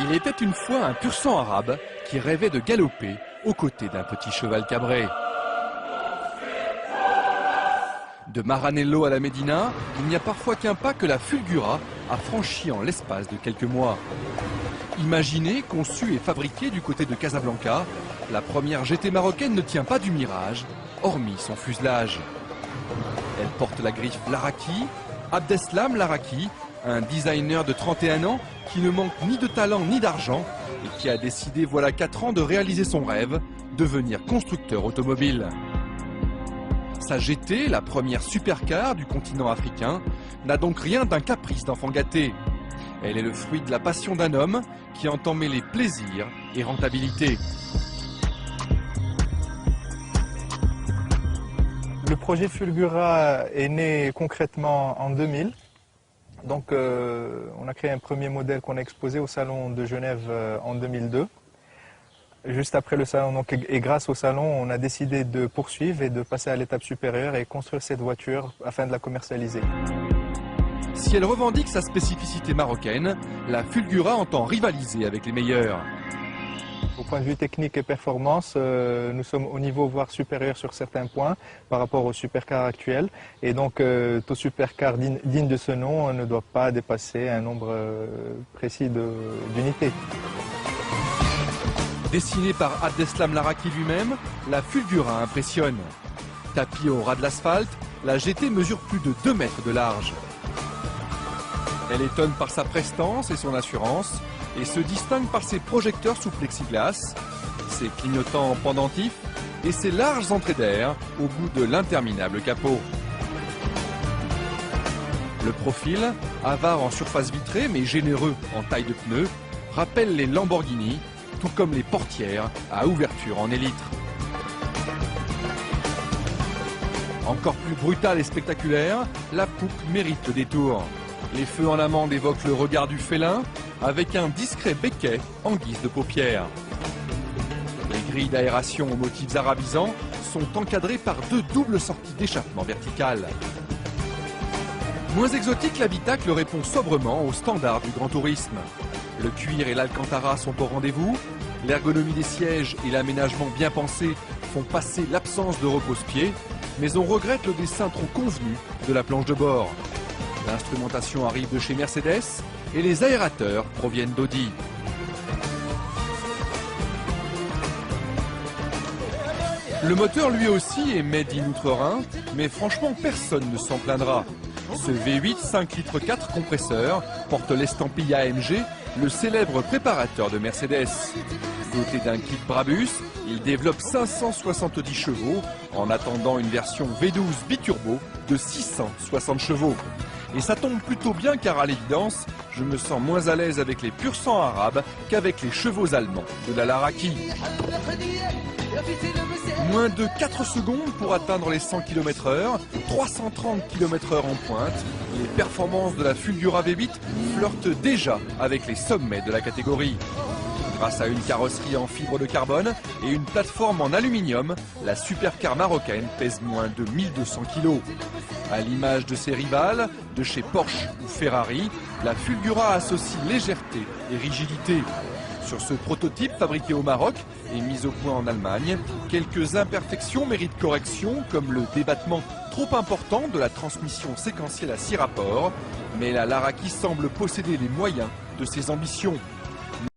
Il était une fois un pur sang arabe qui rêvait de galoper aux côtés d'un petit cheval cabré. De Maranello à la Médina, il n'y a parfois qu'un pas que la Fulgura a franchi en l'espace de quelques mois. Imaginée, conçue et fabriquée du côté de Casablanca, la première GT marocaine ne tient pas du mirage, hormis son fuselage. Elle porte la griffe Laraki, Abdeslam Laraki, un designer de 31 ans qui ne manque ni de talent ni d'argent et qui a décidé voilà 4 ans de réaliser son rêve, devenir constructeur automobile. Sa GT, la première supercar du continent africain, n'a donc rien d'un caprice d'enfant gâté. Elle est le fruit de la passion d'un homme qui entend mêler plaisir et rentabilité. Le projet Fulgura est né concrètement en 2000. Donc on a créé un premier modèle qu'on a exposé au Salon de Genève en 2002. Juste après le salon, donc, et grâce au salon, on a décidé de poursuivre et de passer à l'étape supérieure et construire cette voiture afin de la commercialiser. Si elle revendique sa spécificité marocaine, la Fulgura entend rivaliser avec les meilleurs. Au point de vue technique et performance, nous sommes au niveau voire supérieur sur certains points par rapport aux supercars actuels. Et donc tout supercar digne de ce nom ne doit pas dépasser un nombre précis d'unités. Dessinée par Abdeslam Laraki lui-même, la Fulgura impressionne. Tapie au ras de l'asphalte, la GT mesure plus de 2 mètres de large. Elle étonne par sa prestance et son assurance et se distingue par ses projecteurs sous plexiglas, ses clignotants pendentifs et ses larges entrées d'air au bout de l'interminable capot. Le profil, avare en surface vitrée mais généreux en taille de pneus, rappelle les Lamborghini, tout comme les portières à ouverture en élytre. Encore plus brutale et spectaculaire, la poupe mérite le détour. Les feux en amande évoquent le regard du félin, avec un discret béquet en guise de paupières. Les grilles d'aération aux motifs arabisants sont encadrées par 2 doubles sorties d'échappement verticales. Moins exotique, l'habitacle répond sobrement aux standards du grand tourisme. Le cuir et l'alcantara sont au rendez-vous, l'ergonomie des sièges et l'aménagement bien pensé font passer l'absence de repose-pied, mais on regrette le dessin trop convenu de la planche de bord. L'instrumentation arrive de chez Mercedes et les aérateurs proviennent d'Audi. Le moteur lui aussi est made in Outre-Rhin, mais franchement personne ne s'en plaindra. Ce V8 5 litres 4 compresseur porte l'estampille AMG, le célèbre préparateur de Mercedes. Doté d'un kit Brabus, il développe 570 chevaux en attendant une version V12 biturbo de 660 chevaux. Et ça tombe plutôt bien car à l'évidence, je me sens moins à l'aise avec les pur sang arabes qu'avec les chevaux allemands de la Laraki. Moins de 4 secondes pour atteindre les 100 km/h, 330 km/h en pointe. Les performances de la Fulgura V8 flirtent déjà avec les sommets de la catégorie. Grâce à une carrosserie en fibre de carbone et une plateforme en aluminium, la supercar marocaine pèse moins de 1200 kg. À l'image de ses rivales, de chez Porsche ou Ferrari, la Fulgura associe légèreté et rigidité. Sur ce prototype fabriqué au Maroc et mis au point en Allemagne, quelques imperfections méritent correction, comme le débattement trop important de la transmission séquentielle à 6 rapports, mais la Laraki semble posséder les moyens de ses ambitions.